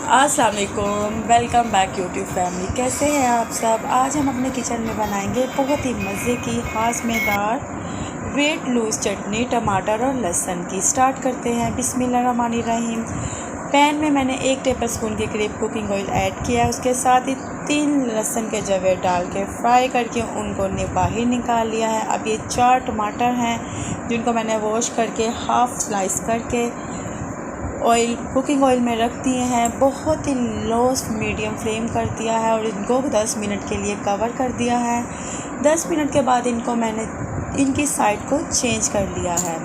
अस्सलाम वालेकुम, welcome back YouTube family. कैसे हैं आप सब। आज हम अपने किचन में बनाएंगे बहुत ही मज़े की हाज़मेदार वेट लूज़ चटनी टमाटर और लहसुन की। स्टार्ट करते हैं। बिस्मिल्लाहिर्रहमानिर्रहीम। पैन में मैंने 1 टेबलस्पून के करीब कुकिंग ऑयल ऐड किया है। उसके साथ ही 3 लहसुन के जवे डाल के फ्राई करके उनको बाहर निकाल लिया है। अब ये 4 टमाटर हैं जिनको मैंने वॉश करके हाफ़ स्लाइस करके कुकिंग ऑयल में रख दिए हैं। बहुत ही लो मीडियम फ्लेम कर दिया है और इनको 10 मिनट के लिए कवर कर दिया है। 10 मिनट के बाद इनको मैंने इनकी साइड को चेंज कर लिया है।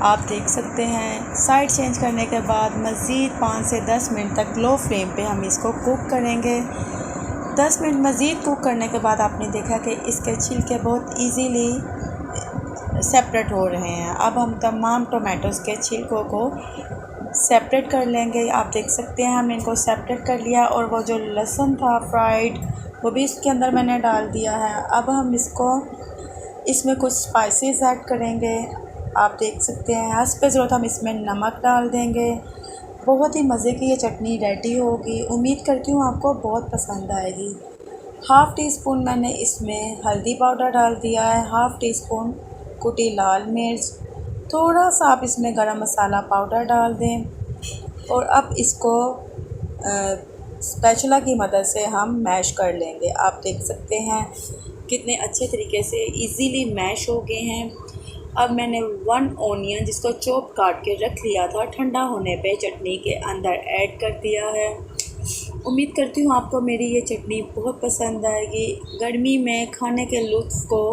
आप देख सकते हैं। साइड चेंज करने के बाद मज़ीद 5 से 10 मिनट तक लो फ्लेम पे हम इसको कुक करेंगे। 10 मिनट मज़ीद कुक करने के बाद आपने देखा कि इसके छिलके बहुत ईज़िली सेपरेट हो रहे हैं। अब हम तमाम टोमेटोज़ के छिलकों को सेपरेट कर लेंगे। आप देख सकते हैं हमने इनको सेपरेट कर लिया और वो जो लहसुन था फ्राइड वो भी इसके अंदर मैंने डाल दिया है। अब हम इसमें कुछ स्पाइसेस ऐड करेंगे। आप देख सकते हैं हस्ब ज़रूरत हम इसमें नमक डाल देंगे। बहुत ही मज़े की ये चटनी रेडी होगी। उम्मीद करती हूँ आपको बहुत पसंद आएगी। हाफ़ टी स्पून मैंने इसमें हल्दी पाउडर डाल दिया है। हाफ़ टी स्पून कुटी लाल मिर्च, थोड़ा सा आप इसमें गरम मसाला पाउडर डाल दें और अब इसको स्पैचुला की मदद से हम मैश कर लेंगे। आप देख सकते हैं कितने अच्छे तरीके से इजीली मैश हो गए हैं। अब मैंने 1 ओनियन जिसको चॉप काट के रख लिया था ठंडा होने पे चटनी के अंदर ऐड कर दिया है। उम्मीद करती हूँ आपको मेरी ये चटनी बहुत पसंद आएगी। गर्मी में खाने के लुत्फ़ को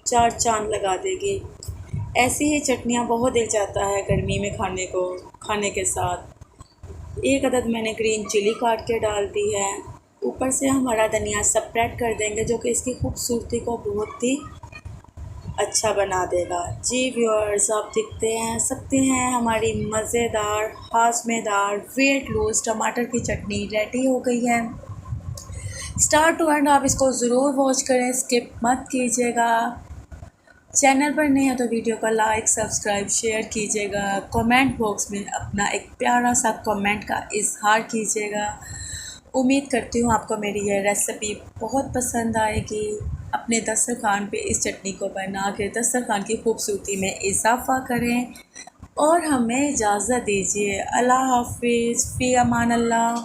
4 चांद लगा देगी। ऐसी ही चटनियाँ बहुत दिल चाहता है गर्मी में खाने के साथ। 1 अदद मैंने ग्रीन चिली काट के डाल दी है। ऊपर से हम हरा धनिया स्प्रेड कर देंगे जो कि इसकी खूबसूरती को बहुत ही अच्छा बना देगा। जी व्यूअर्स, आप सकते हैं हमारी मज़ेदार हाज़मेदार वेट लूज़ टमाटर की चटनी रेडी हो गई है। स्टार्ट टू एंड आप इसको ज़रूर वॉच करें, स्किप मत कीजिएगा। चैनल पर नए हैं तो वीडियो को लाइक सब्सक्राइब शेयर कीजिएगा। कमेंट बॉक्स में अपना एक प्यारा सा कमेंट का इजहार कीजिएगा। उम्मीद करती हूँ आपको मेरी यह रेसिपी बहुत पसंद आएगी। अपने दस्तरखान पे इस चटनी को बना के दस्तरखान की खूबसूरती में इजाफ़ा करें और हमें इजाज़त दीजिए। अल्लाह हाफ़िज़, फ़ी अमान अल्लाह।